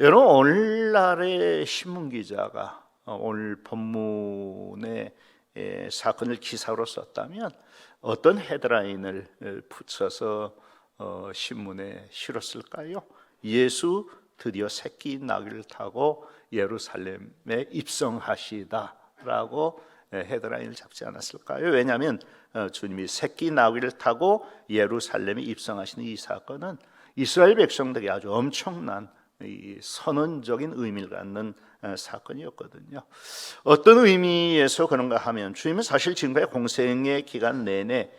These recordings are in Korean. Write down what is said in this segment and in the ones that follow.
여러분, 오늘날의 신문기자가 오늘 본문의 사건을 기사로 썼다면 어떤 헤드라인을 붙여서 신문에 실었을까요? 예수 드디어 새끼 나귀를 타고 예루살렘에 입성하시다라고 헤드라인을 잡지 않았을까요? 왜냐하면 주님이 새끼 나귀를 타고 예루살렘에 입성하시는 이 사건은 이스라엘 백성들이 아주 엄청난 이 선언적인 의미를 갖는 사건이었거든요. 어떤 의미에서 그런가 하면 주님은 사실 지금까지 공생의 기간 내내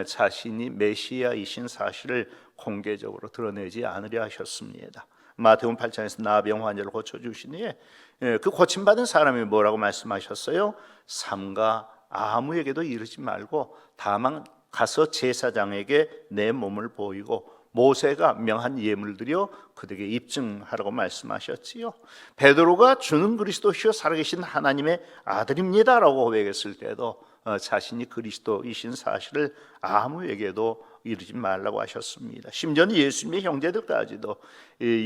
자신이 메시아이신 사실을 공개적으로 드러내지 않으려 하셨습니다. 마태복음 8장에서 나병 환자를 고쳐주시니 그 고침받은 사람이 뭐라고 말씀하셨어요? 삼가 아무에게도 이르지 말고 다만 가서 제사장에게 내 몸을 보이고 모세가 명한 예물을 드려 그들에게 입증하라고 말씀하셨지요. 베드로가 주는 그리스도시요 살아계신 하나님의 아들입니다 라고 고백했을 때도 자신이 그리스도이신 사실을 아무에게도 이르지 말라고 하셨습니다. 심지어는 예수님의 형제들까지도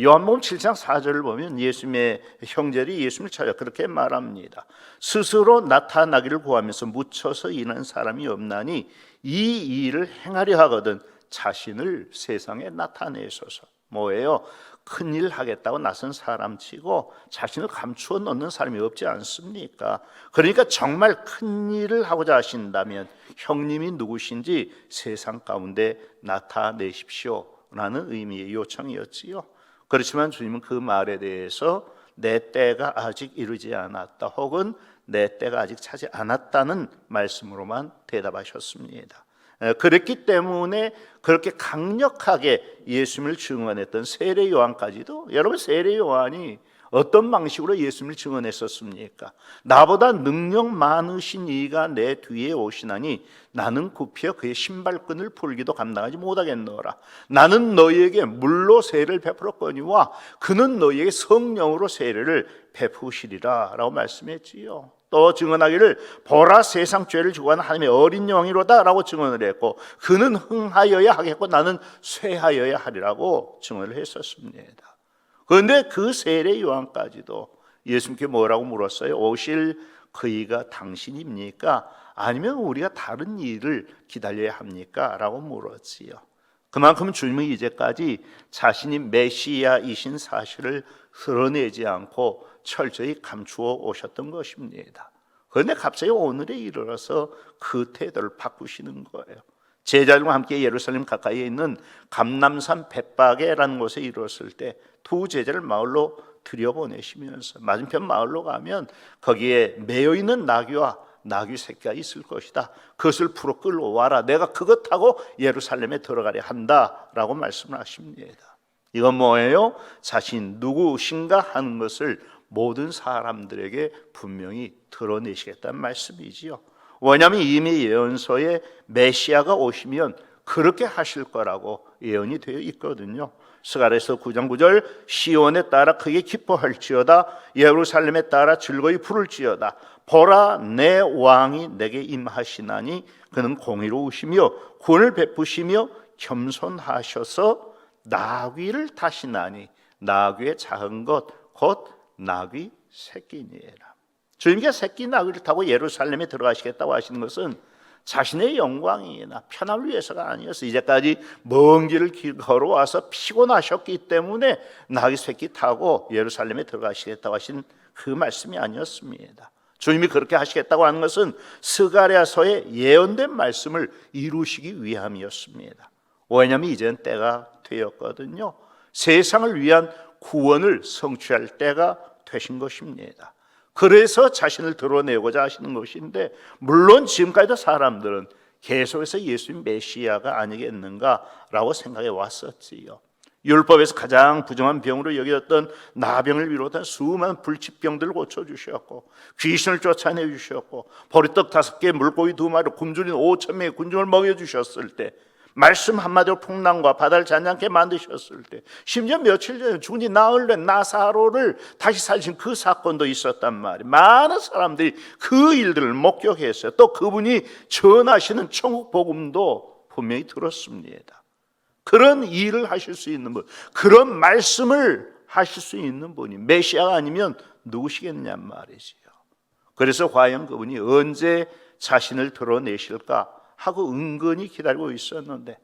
요한복음 7장 4절을 보면 예수님의 형제들이 예수님을 찾아 그렇게 말합니다. 스스로 나타나기를 구하면서 묻혀서 일하는 사람이 없나니 이 일을 행하려 하거든 자신을 세상에 나타내소서. 뭐예요? 큰일 하겠다고 나선 사람치고 자신을 감추어 놓는 사람이 없지 않습니까? 그러니까 정말 큰일을 하고자 하신다면 형님이 누구신지 세상 가운데 나타내십시오 라는 의미의 요청이었지요. 그렇지만 주님은 그 말에 대해서 내 때가 아직 이르지 않았다 혹은 내 때가 아직 차지 않았다는 말씀으로만 대답하셨습니다. 그랬기 때문에 그렇게 강력하게 예수님을 증언했던 세례 요한까지도, 여러분 세례 요한이 어떤 방식으로 예수님을 증언했었습니까? 나보다 능력 많으신 이가 내 뒤에 오시나니 나는 굽혀 그의 신발끈을 풀기도 감당하지 못하겠노라. 나는 너희에게 물로 세례를 베풀었거니와 그는 너희에게 성령으로 세례를 베푸시리라 라고 말씀했지요. 또 증언하기를 보라 세상 죄를 지고 가는 하나님의 어린 영이로다 라고 증언을 했고 그는 흥하여야 하겠고 나는 쇠하여야 하리라고 증언을 했었습니다. 그런데 그 세례 요한까지도 예수님께 뭐라고 물었어요? 오실 그이가 당신입니까? 아니면 우리가 다른 일을 기다려야 합니까? 라고 물었지요. 그만큼 주님은 이제까지 자신이 메시아이신 사실을 드러내지 않고 철저히 감추어 오셨던 것입니다. 그런데 갑자기 오늘에 이르러서 그 태도를 바꾸시는 거예요. 제자들과 함께 예루살렘 가까이에 있는 감람산 벳바게라는 곳에 이르렀을 때 두 제자를 마을로 들여보내시면서 맞은편 마을로 가면 거기에 매여있는 나귀와 나귀 새끼가 있을 것이다. 그것을 풀어 끌어와라. 내가 그것 타고 예루살렘에 들어가려 한다라고 말씀을 하십니다. 이건 뭐예요? 자신 누구신가 하는 것을 모든 사람들에게 분명히 드러내시겠다는 말씀이지요. 왜냐하면 이미 예언서에 메시아가 오시면 그렇게 하실 거라고 예언이 되어 있거든요. 스가랴서 9장 9절 시온에 따라 크게 기뻐할지어다 예루살렘에 따라 즐거이 부를지어다 보라 내 왕이 내게 임하시나니 그는 공의로우시며 구원을 베푸시며 겸손하셔서 나귀를 타시나니 나귀의 작은 것 곧 나귀 새끼니라. 주님께서 새끼 나귀를 타고 예루살렘에 들어가시겠다고 하시는 것은 자신의 영광이나 편함을 위해서가 아니었어요. 이제까지 먼 길을 걸어와서 피곤하셨기 때문에 나귀 새끼 타고 예루살렘에 들어가시겠다고 하신 그 말씀이 아니었습니다. 주님이 그렇게 하시겠다고 하는 것은 스가랴서에 예언된 말씀을 이루시기 위함이었습니다. 왜냐하면 이제는 때가 되었거든요. 세상을 위한 구원을 성취할 때가 되신 것입니다. 그래서 자신을 드러내고자 하시는 것인데 물론 지금까지도 사람들은 계속해서 예수님 메시아가 아니겠는가라고 생각해 왔었지요. 율법에서 가장 부정한 병으로 여겨졌던 나병을 비롯한 수많은 불치병들을 고쳐주셨고 귀신을 쫓아내 주셨고 보리떡 5개 물고기 2마리 굶주린 5,000명의 군중을 먹여주셨을 때 말씀 한마디로 풍랑과 바다를 잔잔케 만드셨을 때 심지어 며칠 전에 죽은 지 나흘 된 나사로를 다시 살리신 그 사건도 있었단 말이에요. 많은 사람들이 그 일들을 목격했어요. 또 그분이 전하시는 천국 복음도 분명히 들었습니다. 그런 일을 하실 수 있는 분, 그런 말씀을 하실 수 있는 분이 메시아가 아니면 누구시겠냔 말이지요. 그래서 과연 그분이 언제 자신을 드러내실까 하고 은근히 기다리고 있었는데,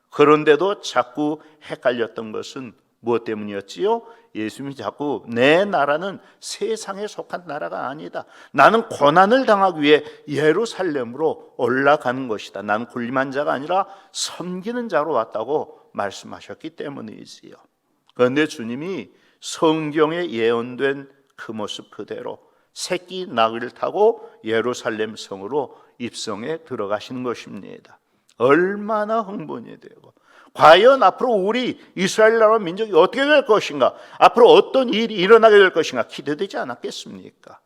그런데도 자꾸 헷갈렸던 것은 무엇 때문이었지요? 예수님이 자꾸 내 나라는 세상에 속한 나라가 아니다. 나는 고난을 당하기 위해 예루살렘으로 올라가는 것이다. 나는 군림한 자가 아니라 섬기는 자로 왔다고 말씀하셨기 때문이지요. 그런데 주님이 성경에 예언된 그 모습 그대로 새끼 나귀를 타고 예루살렘 성으로 입성에 들어가시는 것입니다. 얼마나 흥분이 되고, 과연 앞으로 우리 이스라엘 나라 민족이 어떻게 될 것인가, 앞으로 어떤 일이 일어나게 될 것인가 기대되지 않았겠습니까?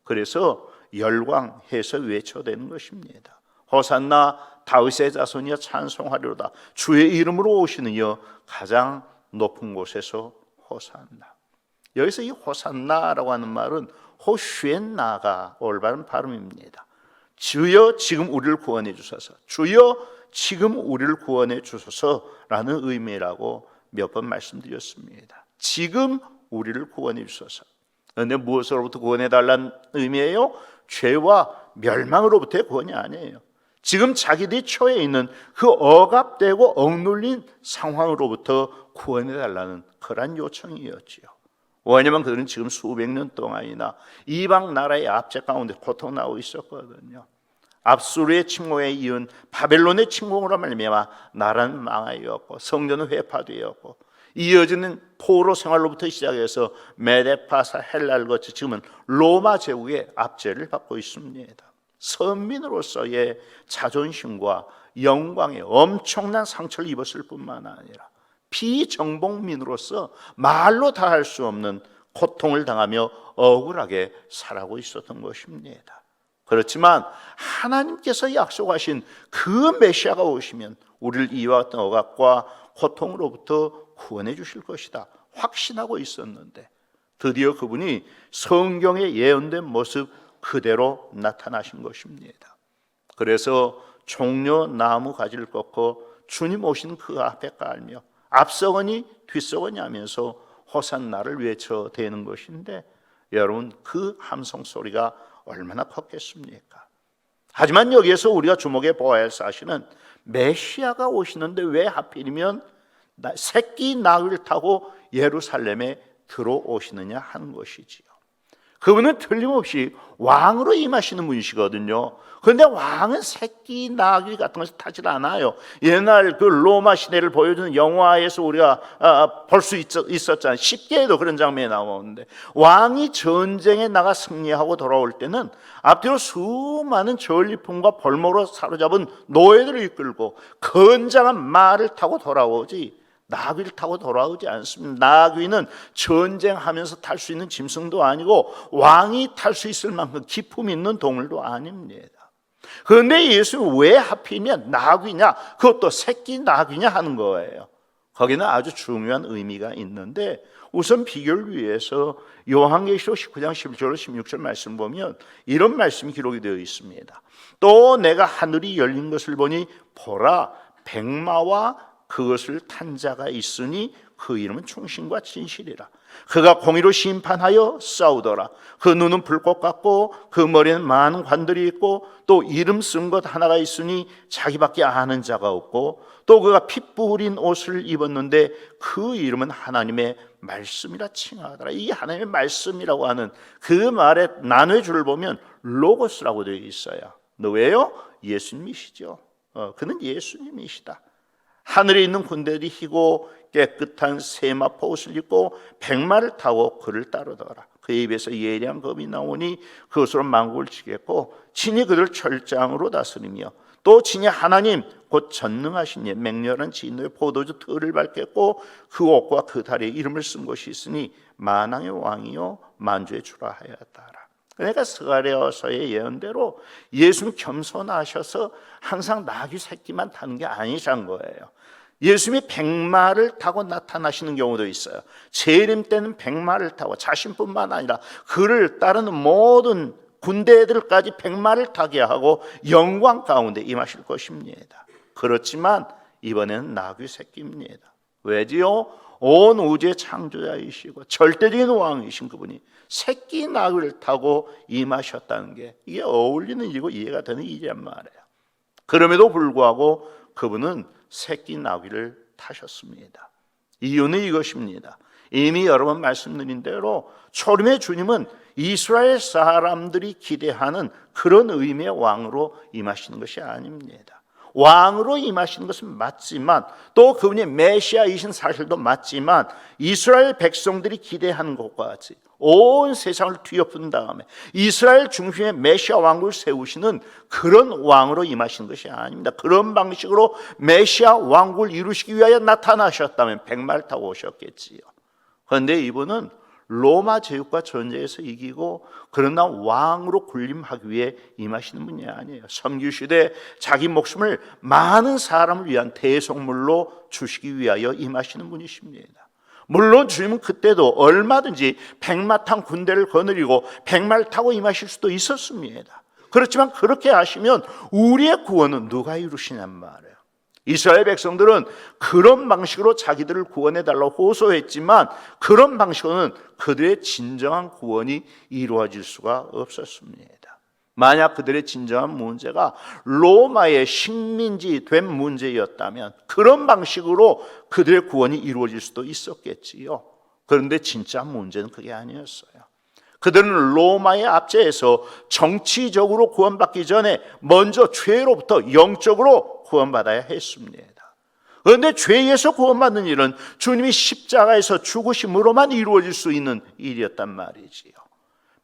그래서 열광해서 외쳐대는 것입니다. 호산나 다윗의 자손이여 찬송하리로다. 주의 이름으로 오시는 이여 가장 높은 곳에서 호산나. 여기서 이 호산나라고 하는 말은 호슈엔나가 올바른 발음입니다. 주여 지금 우리를 구원해 주소서, 주여 지금 우리를 구원해 주소서라는 의미라고 몇 번 말씀드렸습니다. 지금 우리를 구원해 주소서. 그런데 무엇으로부터 구원해 달라는 의미예요? 죄와 멸망으로부터의 구원이 아니에요. 지금 자기들이 처해 있는 그 억압되고 억눌린 상황으로부터 구원해 달라는 그런 요청이었지요. 왜냐하면 그들은 지금 수백 년 동안이나 이방 나라의 압제 가운데 고통나고 있었거든요. 압수르의 침공에 이은 바벨론의 침공으로 말미암아 나라는 망하였고 성전은 회파되었고, 이어지는 포로 생활로부터 시작해서 메데파사 헬라를 거쳐 지금은 로마 제국의 압제를 받고 있습니다. 선민으로서의 자존심과 영광에 엄청난 상처를 입었을 뿐만 아니라 비정복민으로서 말로 다 할 수 없는 고통을 당하며 억울하게 살아가고 있었던 것입니다. 그렇지만 하나님께서 약속하신 그 메시아가 오시면 우리를 이와 같은 억압과 고통으로부터 구원해 주실 것이다 확신하고 있었는데, 드디어 그분이 성경에 예언된 모습 그대로 나타나신 것입니다. 그래서 종려 나무 가지를 꺾고 주님 오신 그 앞에 깔며 앞서거니 뒤서거니 하면서 호산나를 외쳐대는 것인데, 여러분 그 함성 소리가 얼마나 컸겠습니까? 하지만 여기에서 우리가 주목해 보아야 할 사실은 메시아가 오시는데 왜 하필이면 새끼 나귀를 타고 예루살렘에 들어오시느냐 하는 것이지요. 그분은 틀림없이 왕으로 임하시는 분이시거든요. 그런데 왕은 새끼 나귀 같은 것을 타질 않아요. 옛날 그 로마 시대를 보여주는 영화에서 우리가 볼 수 있었잖아요. 쉽게 해도 그런 장면이 나오는데, 왕이 전쟁에 나가 승리하고 돌아올 때는 앞뒤로 수많은 전리품과 벌목으로 사로잡은 노예들을 이끌고 건장한 말을 타고 돌아오지 나귀를 타고 돌아오지 않습니다. 나귀는 전쟁하면서 탈 수 있는 짐승도 아니고 왕이 탈 수 있을 만큼 기품 있는 동물도 아닙니다. 그런데 예수는 왜 하필이면 나귀냐, 그것도 새끼 나귀냐 하는 거예요. 거기는 아주 중요한 의미가 있는데, 우선 비교를 위해서 요한계시록 19장 11절로 16절 말씀 보면 이런 말씀이 기록이 되어 있습니다. 또 내가 하늘이 열린 것을 보니 보라, 백마와 그것을 탄 자가 있으니 그 이름은 충신과 진실이라. 그가 공의로 심판하여 싸우더라. 그 눈은 불꽃 같고 그 머리는 많은 관들이 있고 또 이름 쓴 것 하나가 있으니 자기밖에 아는 자가 없고, 또 그가 핏 부린 옷을 입었는데 그 이름은 하나님의 말씀이라 칭하더라. 이 하나님의 말씀이라고 하는 그 말의 나눠줄을 보면 로고스라고 되어 있어요. 너왜요? 예수님이시죠. 그는 예수님이시다. 하늘에 있는 군대들이 희고 깨끗한 세마포 옷을 입고 백마를 타고 그를 따르더라. 그의 입에서 예리한 검이 나오니 그것으로 만국을 치겠고 친히 그들 철장으로 다스리며, 또 친히 하나님 곧 전능하신 예 맹렬한 진노의 포도주 틀을 밟겠고 그 옷과 그 다리에 이름을 쓴 것이 있으니 만왕의 왕이요 만주의 주라 하였다라. 그러니까 스가랴서의 예언대로 예수님 겸손하셔서 항상 나귀 새끼만 타는 게 아니란 거예요. 예수님이 백마를 타고 나타나시는 경우도 있어요. 재림 때는 백마를 타고 자신뿐만 아니라 그를 따르는 모든 군대들까지 백마를 타게 하고 영광 가운데 임하실 것입니다. 그렇지만 이번에는 나귀 새끼입니다. 왜지요? 온 우주의 창조자이시고 절대적인 왕이신 그분이 새끼 나귀를 타고 임하셨다는 게 이게 어울리는 일이고 이해가 되는 일이란 말이에요. 그럼에도 불구하고 그분은 새끼 나귀를 타셨습니다. 이유는 이것입니다. 이미 여러 번 말씀드린 대로 초림의 주님은 이스라엘 사람들이 기대하는 그런 의미의 왕으로 임하시는 것이 아닙니다. 왕으로 임하시는 것은 맞지만 또 그분이 메시아이신 사실도 맞지만 이스라엘 백성들이 기대하는 것과 같이 온 세상을 뒤엎은 다음에 이스라엘 중심의 메시아 왕국을 세우시는 그런 왕으로 임하시는 것이 아닙니다. 그런 방식으로 메시아 왕국을 이루시기 위하여 나타나셨다면 백마를 타고 오셨겠지요. 그런데 이분은 로마 제국과 전쟁에서 이기고 그러나 왕으로 군림하기 위해 임하시는 분이 아니에요. 섬기시되 자기 목숨을 많은 사람을 위한 대속물로 주시기 위하여 임하시는 분이십니다. 물론 주님은 그때도 얼마든지 백마 탄 군대를 거느리고 백마를 타고 임하실 수도 있었습니다. 그렇지만 그렇게 하시면 우리의 구원은 누가 이루시냔 말이에요. 이스라엘 백성들은 그런 방식으로 자기들을 구원해달라고 호소했지만 그런 방식으로는 그들의 진정한 구원이 이루어질 수가 없었습니다. 만약 그들의 진정한 문제가 로마의 식민지 된 문제였다면 그런 방식으로 그들의 구원이 이루어질 수도 있었겠지요. 그런데 진짜 문제는 그게 아니었어요. 그들은 로마의 압제에서 정치적으로 구원받기 전에 먼저 죄로부터 영적으로 구원받아야 했습니다. 그런데 죄에서 구원받는 일은 주님이 십자가에서 죽으심으로만 이루어질 수 있는 일이었단 말이지요.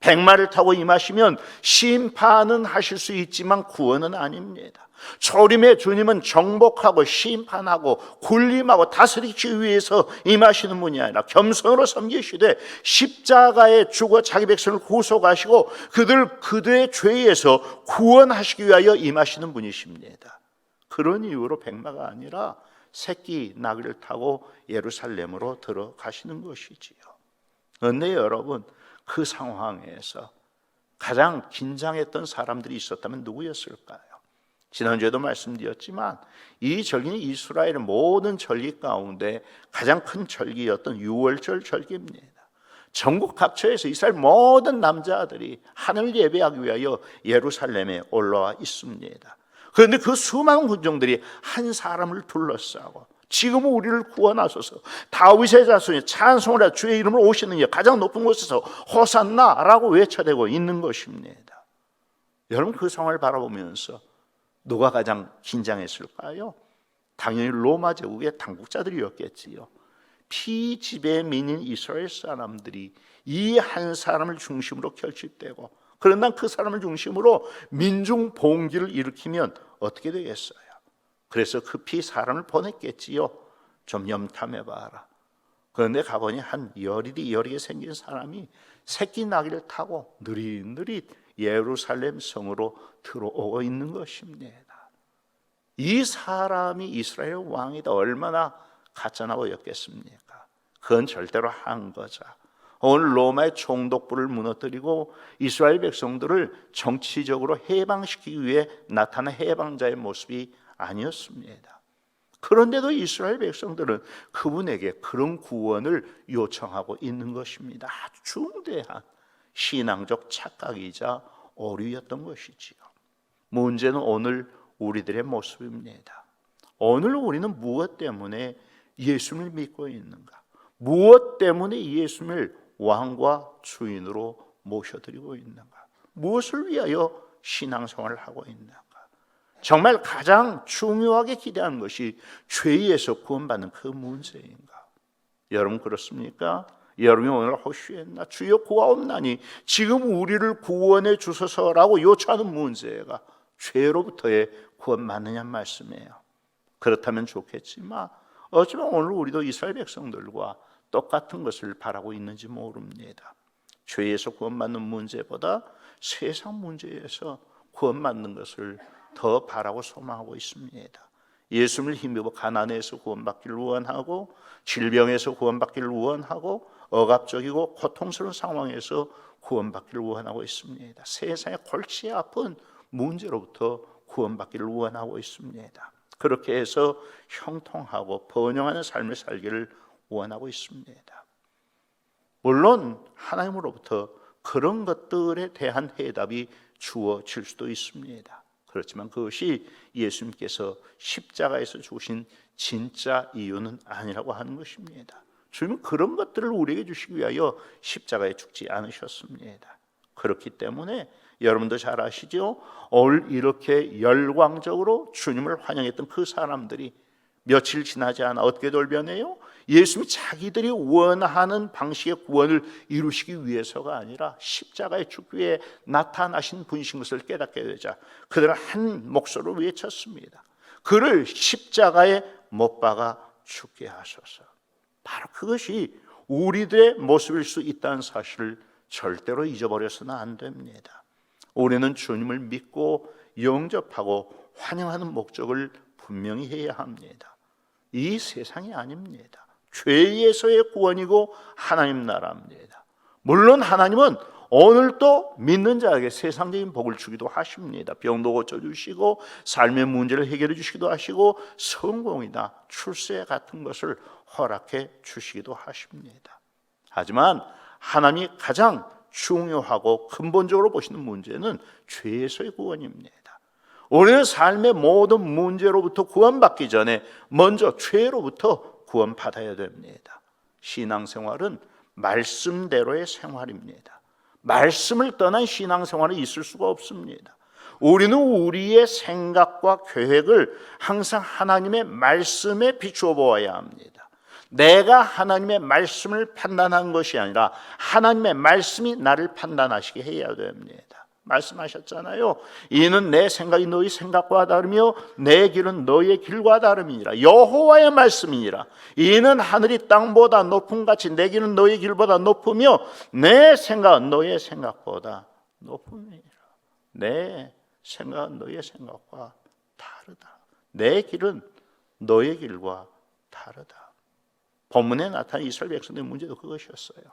백마를 타고 임하시면 심판은 하실 수 있지만 구원은 아닙니다. 초림의 주님은 정복하고 심판하고 군림하고 다스리기 위해서 임하시는 분이 아니라 겸손으로 섬기시되 십자가에 죽어 자기 백성을 구속하시고 그들의 죄에서 구원하시기 위하여 임하시는 분이십니다. 그런 이유로 백마가 아니라 새끼 나귀를 타고 예루살렘으로 들어가시는 것이지요. 그런데 여러분, 그 상황에서 가장 긴장했던 사람들이 있었다면 누구였을까요? 지난주에도 말씀드렸지만 이 절기는 이스라엘의 모든 절기 가운데 가장 큰 절기였던 유월절 절기입니다. 전국 각처에서 이스라엘 모든 남자들이 하늘 예배하기 위하여 예루살렘에 올라와 있습니다. 그런데 그 수많은 군중들이 한 사람을 둘러싸고 지금 우리를 구원하소서, 다윗의 자손이 찬송을 해 주의 이름으로 오시는 이 가장 높은 곳에서 호산나라고 외쳐대고 있는 것입니다. 여러분, 그 상황을 바라보면서 누가 가장 긴장했을까요? 당연히 로마 제국의 당국자들이었겠지요. 피지배 민인 이스라엘 사람들이 이 한 사람을 중심으로 결집되고 그러나 그 사람을 중심으로 민중 봉기를 일으키면 어떻게 되겠어요? 그래서 급히 사람을 보냈겠지요. 좀 염탐해봐라. 그런데 가보니 한 여리게 생긴 사람이 새끼 나귀를 타고 느릿느릿 예루살렘 성으로 들어오고 있는 것입니다. 이 사람이 이스라엘 왕이다 얼마나 가짜나 보였겠습니까? 그건 절대로 한 거자. 오늘 로마의 총독부를 무너뜨리고 이스라엘 백성들을 정치적으로 해방시키기 위해 나타난 해방자의 모습이 아니었습니다. 그런데도 이스라엘 백성들은 그분에게 그런 구원을 요청하고 있는 것입니다. 아주 중대한 신앙적 착각이자 오류였던 것이지요. 문제는 오늘 우리들의 모습입니다. 오늘 우리는 무엇 때문에 예수님을 믿고 있는가? 무엇 때문에 예수님을 왕과 주인으로 모셔드리고 있는가? 무엇을 위하여 신앙생활을 하고 있는가? 정말 가장 중요하게 기대하는 것이 죄에서 구원받는 그 문제인가? 여러분 그렇습니까? 여러분이 오늘 호시했나? 주여 구하옵나니 지금 우리를 구원해 주소서라고 요청하는 문제가 죄로부터의 구원 맞느냐 말씀이에요. 그렇다면 좋겠지만 어쩌면 오늘 우리도 이스라엘 백성들과 똑같은 것을 바라고 있는지 모릅니다. 죄에서 구원받는 문제보다 세상 문제에서 구원받는 것을 더 바라고 소망하고 있습니다. 예수님을 힘입어 가난에서 구원받기를 원하고 질병에서 구원받기를 원하고 억압적이고 고통스러운 상황에서 구원받기를 원하고 있습니다. 세상의 골치 아픈 문제로부터 구원받기를 원하고 있습니다. 그렇게 해서 형통하고 번영하는 삶을 살기를 원하고 있습니다. 물론 하나님으로부터 그런 것들에 대한 해답이 주어질 수도 있습니다. 그렇지만 그것이 예수님께서 십자가에서 주신 진짜 이유는 아니라고 하는 것입니다. 주님은 그런 것들을 우리에게 주시기 위하여 십자가에 죽지 않으셨습니다. 그렇기 때문에 여러분도 잘 아시죠? 이렇게 열광적으로 주님을 환영했던 그 사람들이 며칠 지나지 않아 어떻게 돌변해요? 예수님이 자기들이 원하는 방식의 구원을 이루시기 위해서가 아니라 십자가에 죽기 위해 나타나신 분이신 것을 깨닫게 되자 그들은 한 목소리로 외쳤습니다. 그를 십자가에 못 박아 죽게 하소서. 바로 그것이 우리들의 모습일 수 있다는 사실을 절대로 잊어버려서는 안 됩니다. 우리는 주님을 믿고 영접하고 환영하는 목적을 분명히 해야 합니다. 이 세상이 아닙니다. 죄에서의 구원이고 하나님 나라입니다. 물론 하나님은 오늘도 믿는 자에게 세상적인 복을 주기도 하십니다. 병도 고쳐주시고 삶의 문제를 해결해 주시기도 하시고 성공이나 출세 같은 것을 허락해 주시기도 하십니다. 하지만 하나님이 가장 중요하고 근본적으로 보시는 문제는 죄에서의 구원입니다. 우리는 삶의 모든 문제로부터 구원받기 전에 먼저 죄로부터 구원받아야 됩니다. 신앙생활은 말씀대로의 생활입니다. 말씀을 떠난 신앙생활은 있을 수가 없습니다. 우리는 우리의 생각과 계획을 항상 하나님의 말씀에 비추어 보아야 합니다. 내가 하나님의 말씀을 판단한 것이 아니라 하나님의 말씀이 나를 판단하시게 해야 됩니다. 말씀하셨잖아요. 이는 내 생각이 너희 생각과 다르며 내 길은 너희의 길과 다름이니라. 여호와의 말씀이니라. 이는 하늘이 땅보다 높음 같이 내 길은 너희 길보다 높으며 내 생각은 너희의 생각보다 높음이니라. 내 생각은 너희의 생각과 다르다. 내 길은 너희의 길과 다르다. 본문에 나타난 이스라엘 백성들의 문제도 그것이었어요.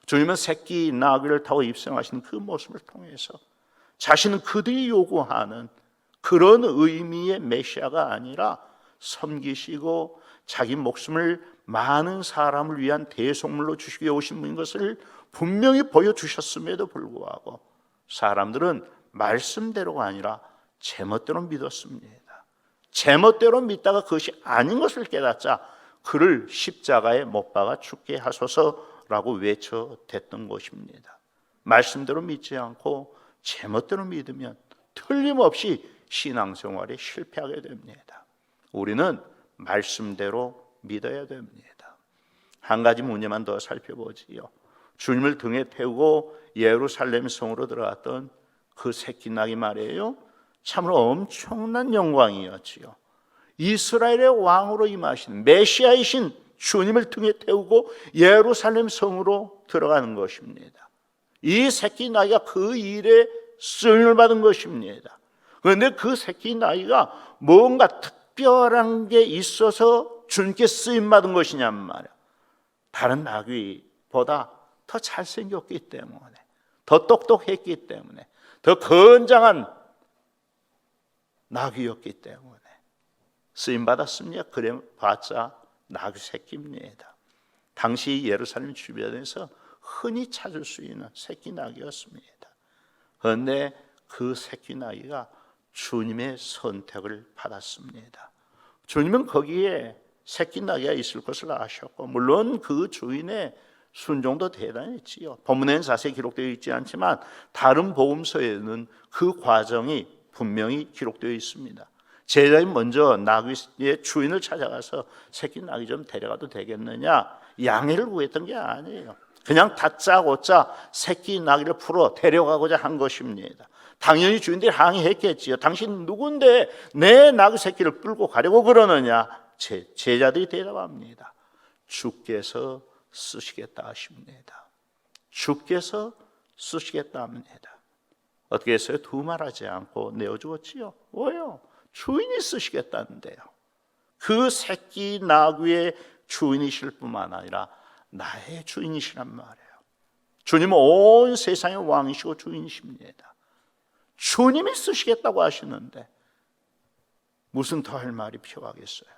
주님은 새끼 나귀를 타고 입성하시는 그 모습을 통해서 자신은 그들이 요구하는 그런 의미의 메시아가 아니라 섬기시고 자기 목숨을 많은 사람을 위한 대속물로 주시기 위해 오신 분인 것을 분명히 보여주셨음에도 불구하고 사람들은 말씀대로가 아니라 제멋대로 믿었습니다. 제멋대로 믿다가 그것이 아닌 것을 깨닫자 그를 십자가에 못 박아 죽게 하소서라고 외쳐댔던 것입니다. 말씀대로 믿지 않고 제멋대로 믿으면 틀림없이 신앙생활에 실패하게 됩니다. 우리는 말씀대로 믿어야 됩니다. 한 가지 문제만 더 살펴보지요. 주님을 등에 태우고 예루살렘 성으로 들어갔던 그 새끼 나귀 말이에요. 참으로 엄청난 영광이었지요. 이스라엘의 왕으로 임하신 메시아이신 주님을 등에 태우고 예루살렘 성으로 들어가는 것입니다. 이 새끼 나귀가 그 일에 쓰임을 받은 것입니다. 그런데 그 새끼 나귀가 뭔가 특별한 게 있어서 주님께 쓰임 받은 것이냔 말이야. 다른 나귀보다 더 잘생겼기 때문에, 더 똑똑했기 때문에, 더 건장한 나귀였기 때문에 쓰임 받았습니다. 그래 봤자 나귀 새끼입니다. 당시 예루살렘 주변에서 흔히 찾을 수 있는 새끼 나귀였습니다. 그런데 그 새끼 나귀가 주님의 선택을 받았습니다. 주님은 거기에 새끼 나귀가 있을 것을 아셨고 물론 그 주인의 순종도 대단했지요. 본문에는 자세히 기록되어 있지 않지만 다른 복음서에는 그 과정이 분명히 기록되어 있습니다. 제자들이 먼저 나귀의 주인을 찾아가서 새끼 나귀 좀 데려가도 되겠느냐 양해를 구했던 게 아니에요. 그냥 다짜고짜 새끼 나귀를 풀어 데려가고자 한 것입니다. 당연히 주인들이 항의했겠지요. 당신 누군데 내 나귀 새끼를 끌고 가려고 그러느냐. 제자들이 대답합니다. 주께서 쓰시겠다 하십니다. 주께서 쓰시겠다 합니다. 어떻게 했어요? 두말하지 않고 내어주었지요. 왜요? 주인이 쓰시겠다는데요. 그 새끼 나귀의 주인이실 뿐만 아니라 나의 주인이시란 말이에요. 주님은 온 세상의 왕이시고 주인이십니다. 주님이 쓰시겠다고 하시는데 무슨 더 할 말이 필요하겠어요?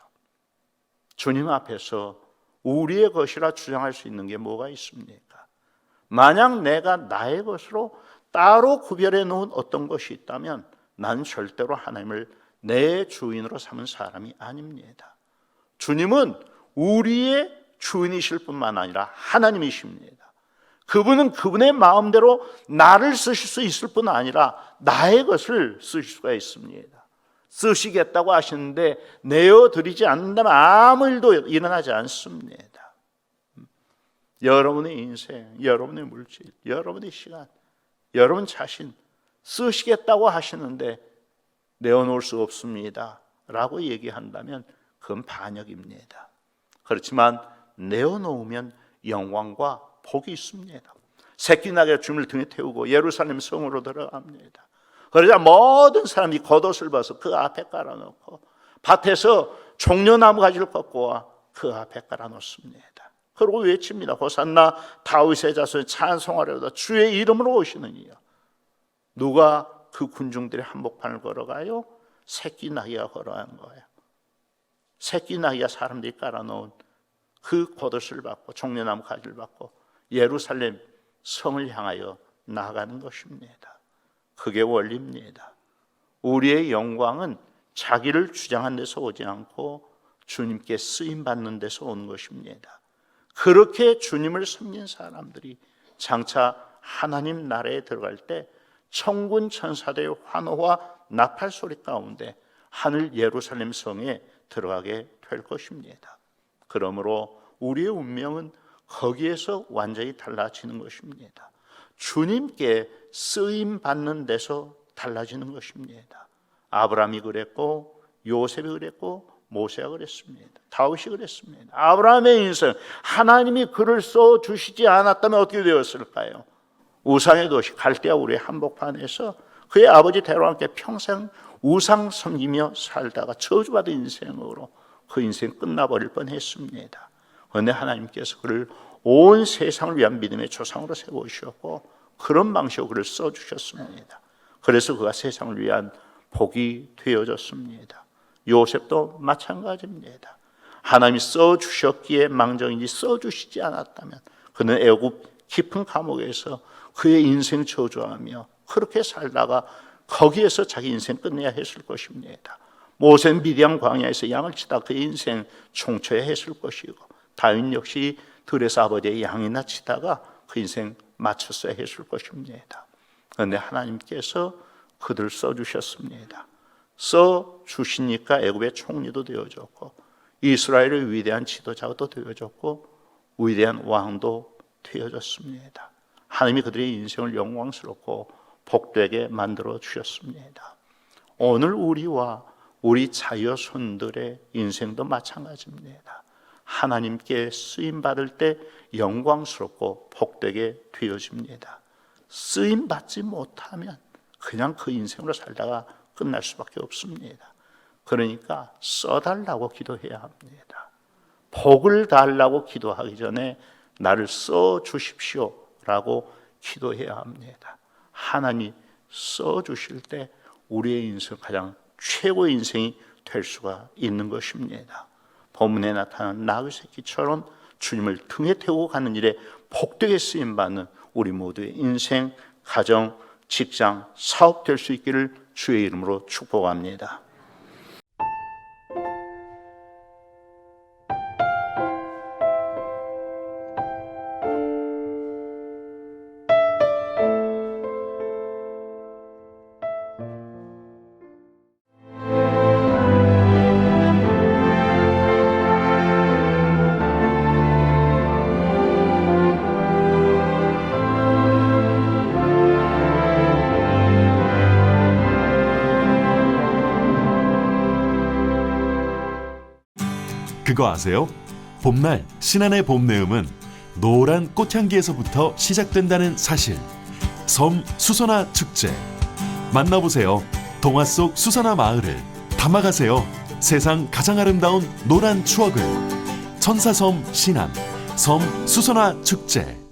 주님 앞에서 우리의 것이라 주장할 수 있는 게 뭐가 있습니까? 만약 내가 나의 것으로 따로 구별해 놓은 어떤 것이 있다면 난 절대로 하나님을 내 주인으로 삼은 사람이 아닙니다. 주님은 우리의 주인이실 뿐만 아니라 하나님이십니다. 그분은 그분의 마음대로 나를 쓰실 수 있을 뿐 아니라 나의 것을 쓰실 수가 있습니다. 쓰시겠다고 하시는데 내어드리지 않는다면 아무 일도 일어나지 않습니다. 여러분의 인생, 여러분의 물질, 여러분의 시간, 여러분 자신 쓰시겠다고 하시는데 내어놓을 수 없습니다 라고 얘기한다면 그건 반역입니다. 그렇지만 내어놓으면 영광과 복이 있습니다. 새끼나귀가 주님을 등에 태우고 예루살렘 성으로 들어갑니다. 그러자 모든 사람이 겉옷을 벗어 그 앞에 깔아놓고 밭에서 종려나무 가지를 꺾고 와 그 앞에 깔아놓습니다. 그리고 외칩니다. 호산나 다윗의 자손 찬송하려다 주의 이름으로 오시느니요. 누가 그 군중들의 한복판을 걸어가요? 새끼나귀가 걸어간 거예요. 새끼나귀가 사람들이 깔아놓은 그 겉옷을 받고 종려나무 가지를 받고 예루살렘 성을 향하여 나아가는 것입니다. 그게 원리입니다. 우리의 영광은 자기를 주장한 데서 오지 않고 주님께 쓰임받는 데서 오는 것입니다. 그렇게 주님을 섬긴 사람들이 장차 하나님 나라에 들어갈 때 천군 천사들의 환호와 나팔 소리 가운데 하늘 예루살렘 성에 들어가게 될 것입니다. 그러므로 우리의 운명은 거기에서 완전히 달라지는 것입니다. 주님께 쓰임 받는 데서 달라지는 것입니다. 아브라함이 그랬고 요셉이 그랬고 모세가 그랬습니다. 다윗이 그랬습니다. 아브라함의 인생, 하나님이 그를 써주시지 않았다면 어떻게 되었을까요? 우상의 도시 갈대아 우리의 한복판에서 그의 아버지 데로와 함께 평생 우상 섬기며 살다가 저주받은 인생으로 그 인생 끝나버릴 뻔했습니다. 그런데 하나님께서 그를 온 세상을 위한 믿음의 조상으로 세우셨고 그런 방식으로 그를 써주셨습니다. 그래서 그가 세상을 위한 복이 되어졌습니다. 요셉도 마찬가지입니다. 하나님이 써주셨기에 망정인지 써주시지 않았다면 그는 애굽 깊은 감옥에서 그의 인생 저주하며 그렇게 살다가 거기에서 자기 인생 끝내야 했을 것입니다. 모세는 미디안 광야에서 양을 치다 그의 인생 총쳐야 했을 것이고 다윗 역시 들에서 아버지의 양이나 치다가 그 인생 마쳤어야 했을 것입니다. 그런데 하나님께서 그들 써주셨습니다. 써주시니까 애굽의 총리도 되어졌고 이스라엘의 위대한 지도자도 되어졌고 위대한 왕도 되어졌습니다. 하나님이 그들의 인생을 영광스럽고 복되게 만들어 주셨습니다. 오늘 우리와 우리 자녀손들의 인생도 마찬가지입니다. 하나님께 쓰임받을 때 영광스럽고 복되게 되어집니다. 쓰임받지 못하면 그냥 그 인생으로 살다가 끝날 수밖에 없습니다. 그러니까 써달라고 기도해야 합니다. 복을 달라고 기도하기 전에 나를 써주십시오 라고 기도해야 합니다. 하나님이 써주실 때 우리의 인생 가장 최고의 인생이 될 수가 있는 것입니다. 본문에 나타난 나귀 새끼처럼 주님을 등에 태우고 가는 일에 복되게 쓰임받는 우리 모두의 인생, 가정, 직장, 사업 될 수 있기를 주의 이름으로 축복합니다. 그거 아세요? 봄날 신안의 봄내음은 노란 꽃향기에서부터 시작된다는 사실. 섬 수선화 축제. 만나보세요. 동화 속 수선화 마을을 담아가세요. 세상 가장 아름다운 노란 추억을. 천사섬 신안 섬 수선화 축제.